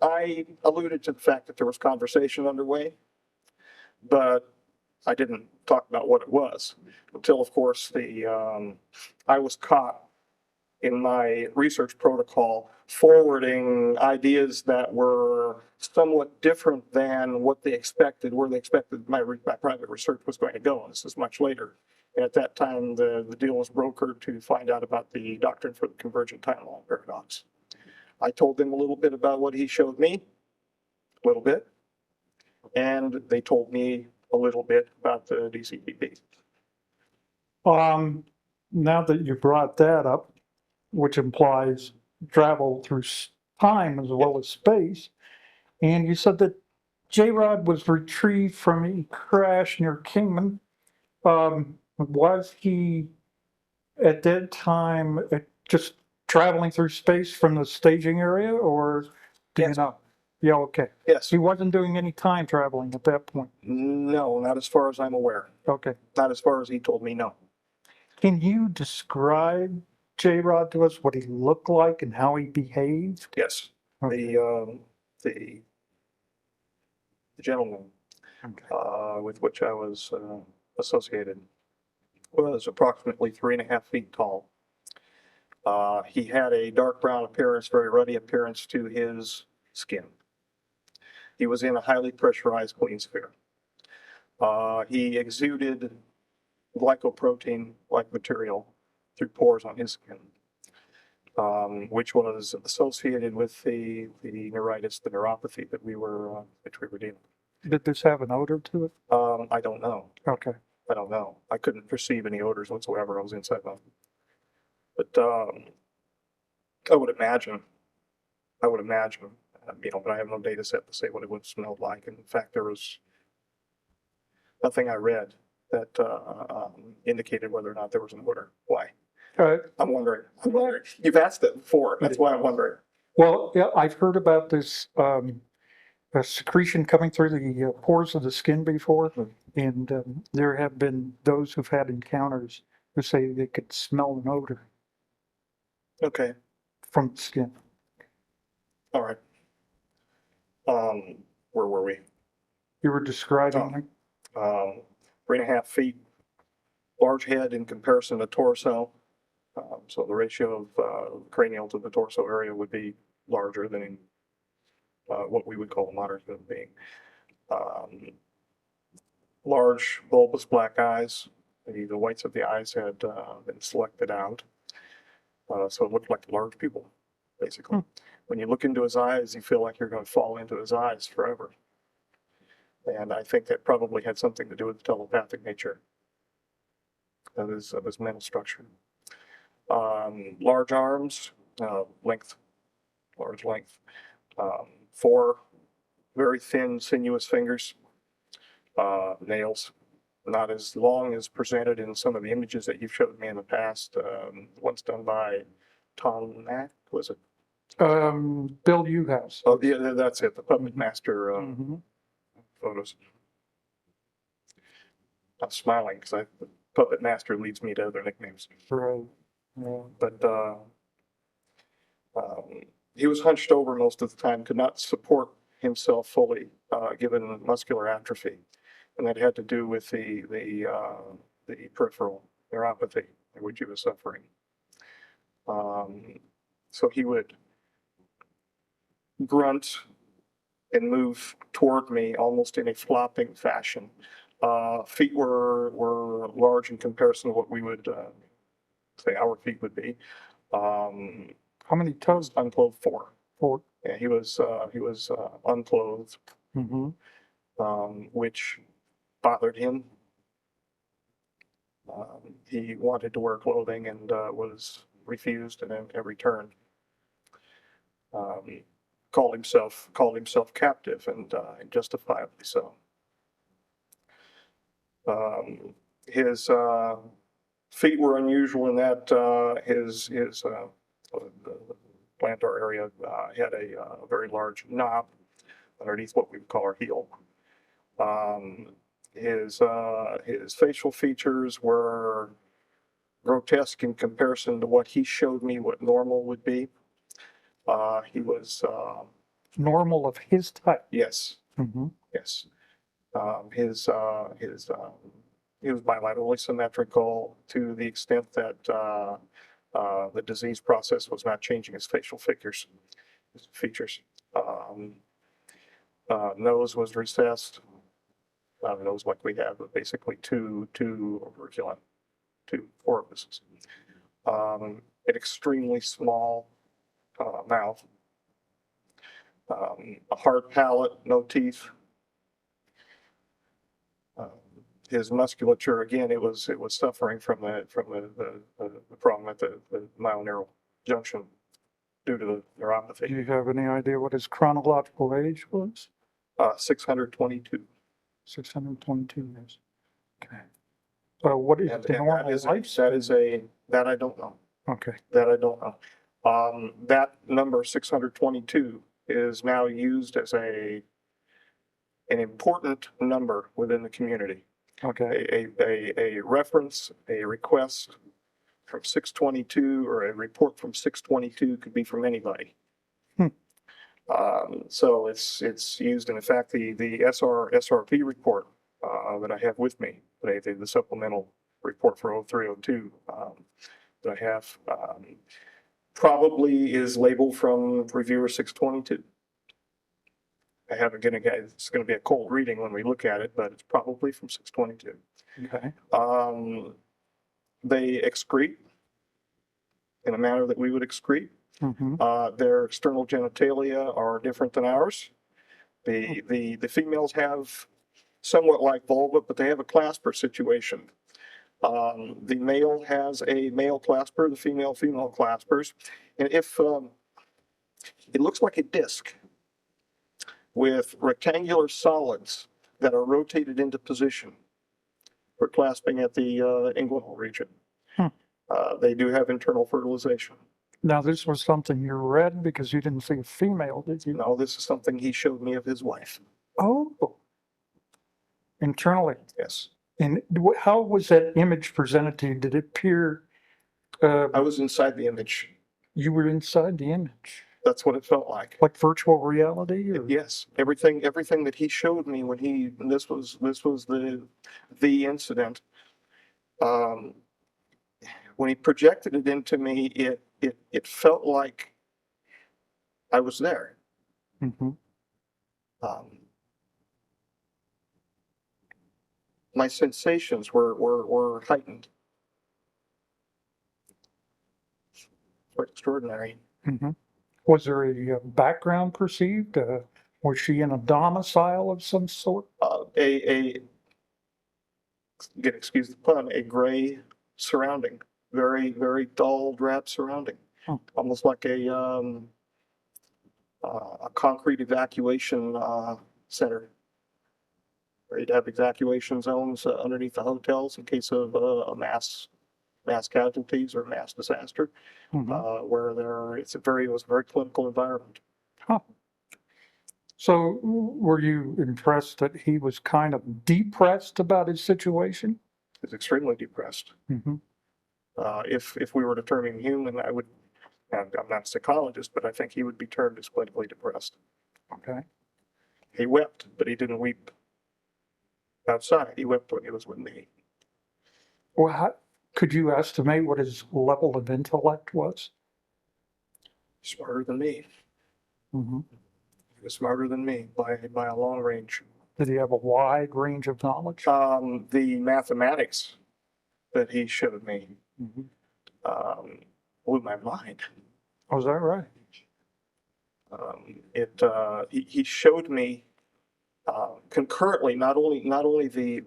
I alluded to the fact that there was conversation underway, but I didn't talk about what it was until, of course, I was caught in my research protocol forwarding ideas that were somewhat different than what they expected, where they expected my private research was going to go. And this is much later. And at that time, the deal was brokered to find out about the doctrine for the convergent timeline paradox. I told them a little bit about what he showed me, a little bit, and they told me a little bit about the DCPP. Now that you brought that up, which implies travel through time as well as space, and you said that J-Rod was retrieved from a crash near Kingman. Was he at that time just traveling through space from the staging area, or do you Yes. know? Yeah, okay. Yes. He wasn't doing any time traveling at that point. No, not as far as I'm aware. Okay. Not as far as he told me, no. Can you describe J-Rod to us, what he looked like and how he behaved? Yes. Okay. The gentleman Okay. with which I was associated was approximately 3.5 feet tall. He had a dark brown appearance, very ruddy appearance to his skin. He was in a highly pressurized clean sphere. He exuded glycoprotein-like material through pores on his skin, which was associated with the neuritis, the neuropathy that we were dealing with. Did this have an odor to it? I don't know. Okay. I don't know. I couldn't perceive any odors whatsoever. I was inside them. But I would imagine, but I have no data set to say what it would have smelled like. And in fact, there was nothing I read that indicated whether or not there was an odor. Why? I'm wondering. You've asked it before. That's why I'm wondering. Well, yeah, I've heard about this a secretion coming through the pores of the skin before, and there have been those who've had encounters who say they could smell an odor Okay. from the skin. All right. Where were we? You were describing. 3.5 feet, large head in comparison to torso. So the ratio of cranial to the torso area would be larger than in what we would call a modern human being. Large bulbous black eyes. The whites of the eyes had been selected out. So it looked like large pupil, basically. When you look into his eyes, you feel like you're going to fall into his eyes forever. And I think that probably had something to do with the telepathic nature of his mental structure. Large arms, large length. 4 very thin, sinuous fingers. Nails, not as long as presented in some of the images that you've showed me in the past. Once done by Tom Mack, was it? Bill Uhouse. Oh, yeah, that's it. The Puppet Master Mhm. photos. I'm smiling because the Puppet Master leads me to other nicknames. Right. Yeah. But he was hunched over most of the time, could not support himself fully, given muscular atrophy, and that had to do with the peripheral neuropathy which he was suffering. So he would grunt and move toward me almost in a flopping fashion. Feet were large in comparison to what we would say our feet would be. How many toes? Unclothed 4. 4. Yeah, he was unclothed, Mm-hmm. which bothered him. He wanted to wear clothing and was refused and returned. Called himself captive, and justifiably so. His feet were unusual in that his plantar area had a very large knob underneath what we would call our heel. His facial features were grotesque in comparison to what he showed me what normal would be. He was Normal of his type. yes, Mm-hmm. yes. He was bilaterally symmetrical to the extent that the disease process was not changing his facial features. Nose was recessed. Not a nose like we have, but basically two operculum, 2 orifices. An extremely small mouth. A hard palate, no teeth. His musculature, again, it was suffering from the problem at the myo-neural junction due to the Do neuropathy. you have any idea what his chronological age was? 622. 622 years. Okay. What is And the normal life? that I don't know. Okay. That I don't know. That number 622 is now used as an important number within the community. Okay. A reference, a request from 622 or a report from 622 could be from anybody. So it's used, and in fact, the SRP report that I have with me, the supplemental report for 0302 that I have, probably is labeled from reviewer 622. I haven't gonna get, it's gonna be a cold reading when we look at it, but it's probably from 622. Okay. They excrete in a manner that we would excrete. Their external genitalia are different than ours. The females have somewhat like vulva, but they have a clasper situation. The male has a male clasper, the female claspers. And if it looks like a disc with rectangular solids that are rotated into position for clasping at the inguinal region. They do have internal fertilization. Now, this was something you read because you didn't see a female, did you? No, this is something he showed me of his wife. Oh, internally. Yes. And how was that image presented to you? Did it appear I was inside the image. you were inside the image? That's what it felt like. Like virtual reality? Or? Yes. Everything that he showed me when this was the incident. When he projected it into me, it felt like I was there. My sensations were heightened. Quite extraordinary. Was there a background perceived? Was she in a domicile of some sort? Excuse the pun, a gray surrounding, very, very dull, drab surrounding, almost like a concrete evacuation center. Where you'd have evacuation zones underneath the hotels in case of mass casualties or mass disaster, where it was a very clinical environment. So were you impressed that he was kind of depressed about his situation? He was extremely depressed. If we were determining human, I'm not a psychologist, but I think he would be termed as clinically depressed. Okay. He wept, but he didn't weep outside. He wept when he was with me. Well, could you estimate what his level of intellect was? Smarter than me. Mm-hmm. He was smarter than me by a long range. Did he have a wide range of knowledge? The mathematics that he showed me blew my mind. Oh, is that right? He showed me concurrently not only the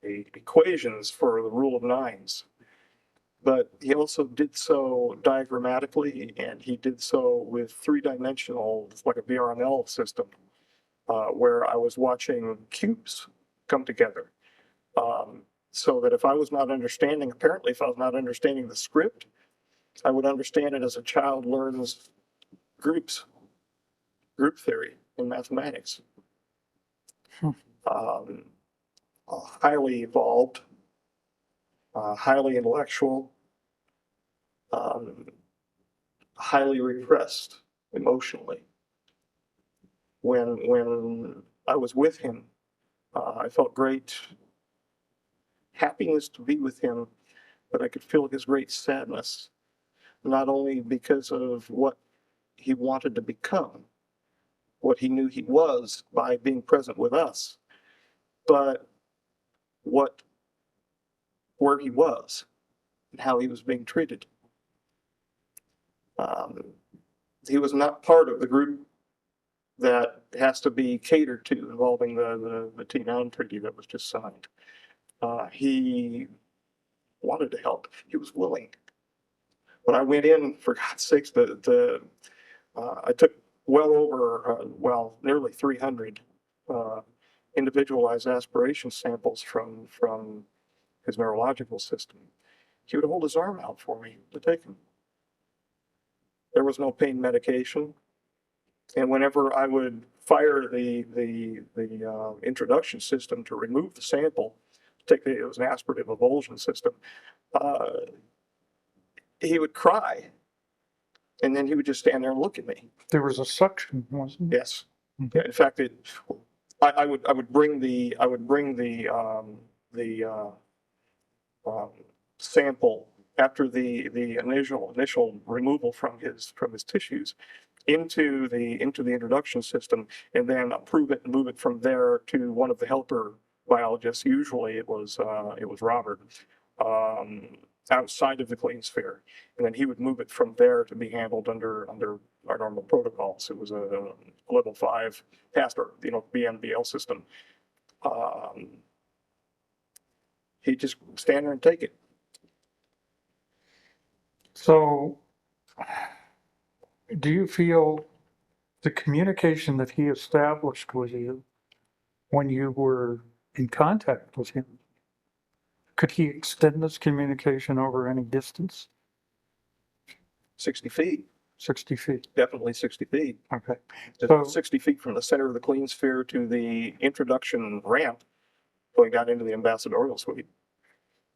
equations for the rule of nines, but he also did so diagrammatically, and he did so with three-dimensional, like a VRML system, where I was watching cubes come together. So that if I was not understanding the script, I would understand it as a child learns group theory in mathematics. Highly evolved, highly intellectual, highly repressed emotionally. When I was with him, I felt great happiness to be with him, but I could feel his great sadness, not only because of what he wanted to become, what he knew he was by being present with us, but where he was and how he was being treated. He was not part of the group that has to be catered to involving the T9 treaty that was just signed. He wanted to help. He was willing. When I went in, for God's sakes, I took well over, nearly 300 individualized aspiration samples from his neurological system. He would hold his arm out for me to take them. There was no pain medication. And whenever I would fire the introduction system to remove the sample, it was an aspirative emulsion system, he would cry. And then he would just stand there and look at me. There was a suction, wasn't there? Yes. Yeah, in fact, I would bring the sample after the initial removal from his tissues into the introduction system, and then approve it and move it from there to one of the helper biologists. Usually it was Robert, outside of the clean sphere, and then he would move it from there to be handled under our normal protocols. It was a level 5 pastor, BNBL system. He'd just stand there and take it. So, do you feel the communication that he established with you when you were in contact with him, could he extend this communication over any distance? 60 feet, 60 feet. definitely 60 feet. Okay. It's So- 60 feet from the center of the clean sphere to the introduction ramp going down into the ambassadorial suite.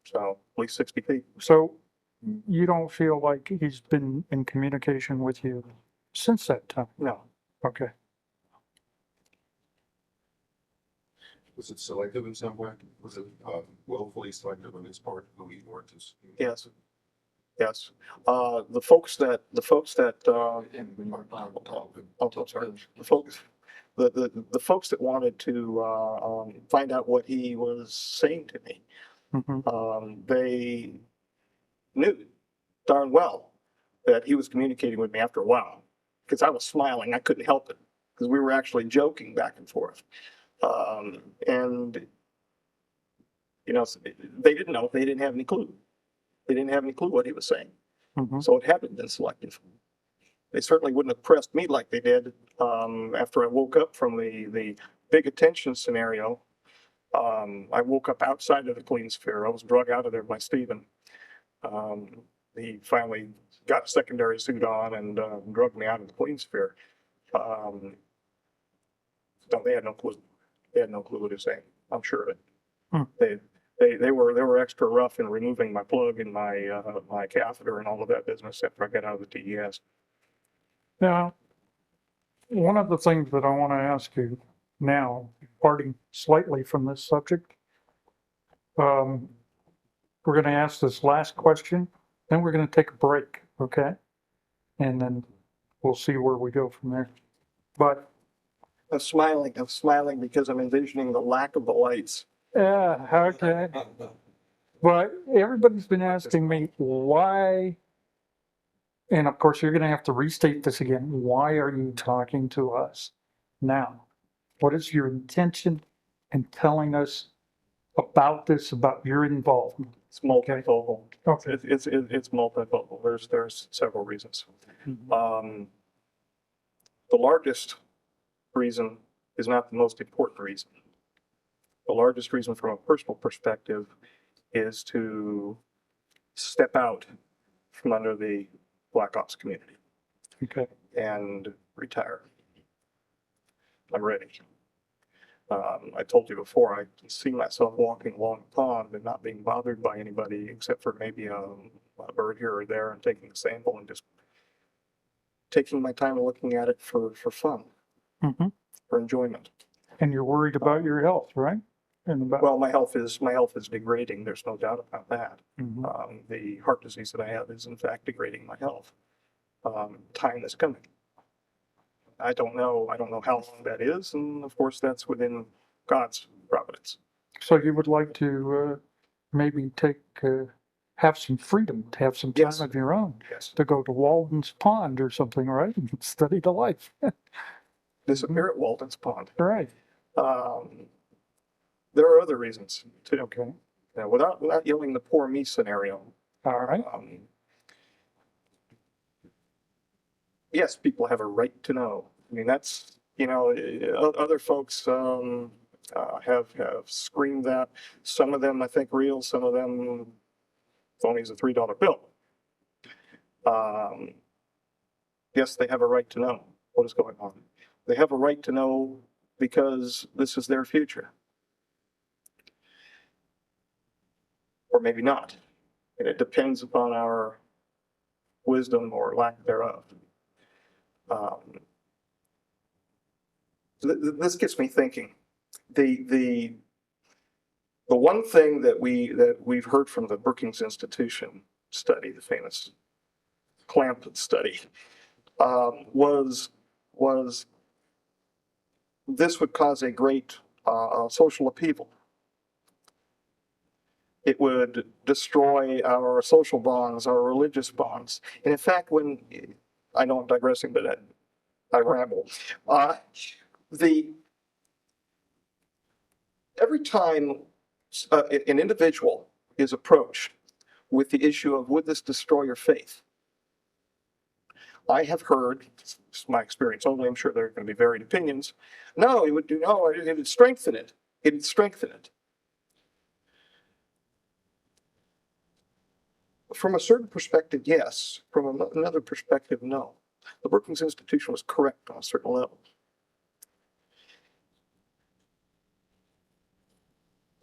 So at least 60 feet. So you don't feel like he's been in communication with you since that time? No. Okay. Was it selective in some way? Was it willfully selective on his part who he wanted to? Yes. Yes. The folks that And I'm sorry. The folks that wanted to find out what he was saying to me, they knew darn well that he was communicating with me after a while, because I was smiling. I couldn't help it, because we were actually joking back and forth. And they didn't know. They didn't have any clue. They didn't have any clue what he was saying. So it hadn't been selective. They certainly wouldn't have pressed me like they did after I woke up from the big attention scenario. I woke up outside of the clean sphere. I was drug out of there by Stephen. He finally got a secondary suit on and drugged me out of the clean sphere. No, they had no clue. They had no clue what he was saying. I'm sure of it. They were extra rough in removing my plug and my catheter and all of that business after I got out of the TES. Now, one of the things that I want to ask you now, departing slightly from this subject, we're going to ask this last question, then we're going to take a break, okay? And then we'll see where we go from there. But I'm smiling because I'm envisioning the lack of the lights. yeah, okay. But everybody's been asking me why, and of course you're going to have to restate this again. Why are you talking to us now? What is your intention in telling us about this, about your involvement? It's multifocal. Okay. It's multifocal. There's several reasons. The largest reason is not the most important reason. The largest reason from a personal perspective is to step out from under the Black Ops community Okay. and retire. I'm ready. I told you before, I can see myself walking along the pond and not being bothered by anybody except for maybe a bird here or there, and taking a sample and just taking my time and looking at it for fun, for enjoyment. And you're worried about your health, right? And about, Well, my health is degrading. There's no doubt about that. The heart disease that I have is in fact degrading my health. Time is coming. I don't know how long that is, and of course that's within God's providence. so you would like to maybe have some freedom, to have some time Yes. of your own, Yes. to go to Walden's Pond or something, right? And study the life. Disappear at Walton's Pond. Right. There are other reasons too. Okay. Now, without yelling the poor me scenario. All right. Yes, people have a right to know. I mean, that's, other folks have screamed that. Some of them, I think, real. Some of them phony as a $3 bill. Yes, they have a right to know what is going on. They have a right to know because this is their future. Or maybe not. And it depends upon our wisdom or lack thereof. This gets me thinking. The one thing that we've heard from the Brookings Institution study, the famous clamp study, was this would cause a great social upheaval. It would destroy our social bonds, our religious bonds. And in fact, I know I'm digressing, but I ramble. Every time an individual is approached with the issue of would this destroy your faith, I have heard, it's my experience only, I'm sure there are going to be varied opinions, no, it would strengthen it. It would strengthen it. From a certain perspective, yes. From another perspective, no. The Brookings Institution was correct on a certain level.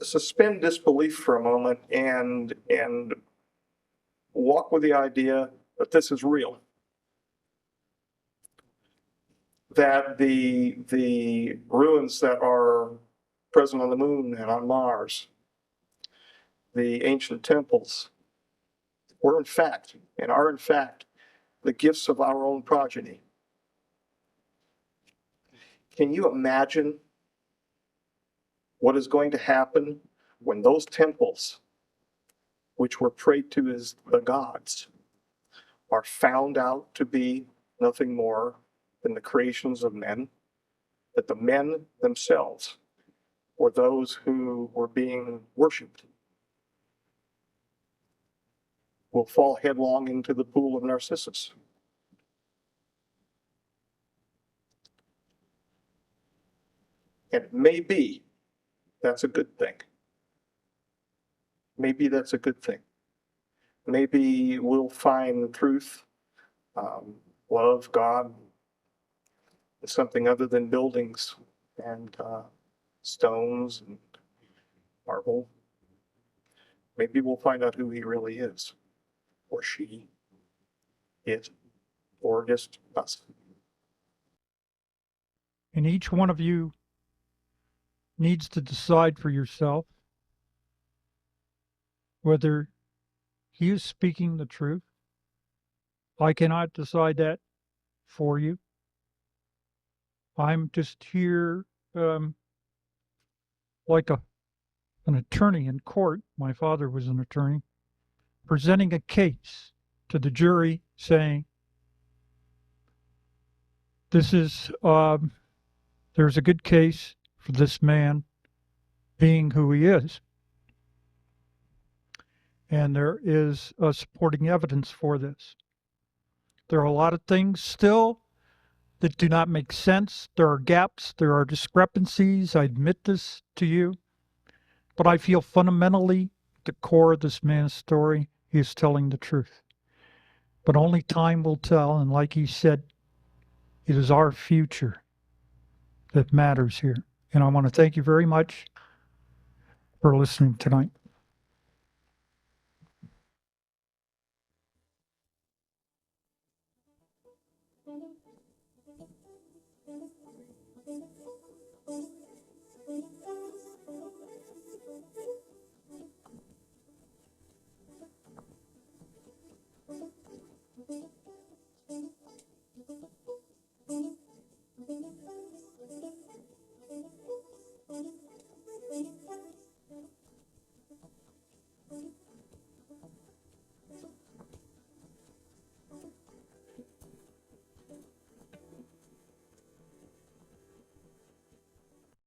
Suspend disbelief for a moment and walk with the idea that this is real. That the ruins that are present on the moon and on Mars, the ancient temples, were in fact, and are in fact, the gifts of our own progeny. Can you imagine what is going to happen when those temples, which were prayed to as the gods, are found out to be nothing more than the creations of men, that the men themselves were those who were being worshipped, will fall headlong into the pool of Narcissus? And maybe that's a good thing. Maybe that's a good thing. Maybe we'll find the truth, love, God, something other than buildings and stones and marble. Maybe we'll find out who he really is, or she, it, or just us. And each one of you needs to decide for yourself whether he is speaking the truth. I cannot decide that for you. I'm just here like an attorney in court. My father was an attorney, presenting a case to the jury saying, this is, there's a good case for this man being who he is. And there is supporting evidence for this. There are a lot of things still that do not make sense. There are gaps, there are discrepancies. I admit this to you. But I feel fundamentally, at the core of this man's story, he is telling the truth. But only time will tell, and like he said, it is our future that matters here. And I want to thank you very much for listening tonight.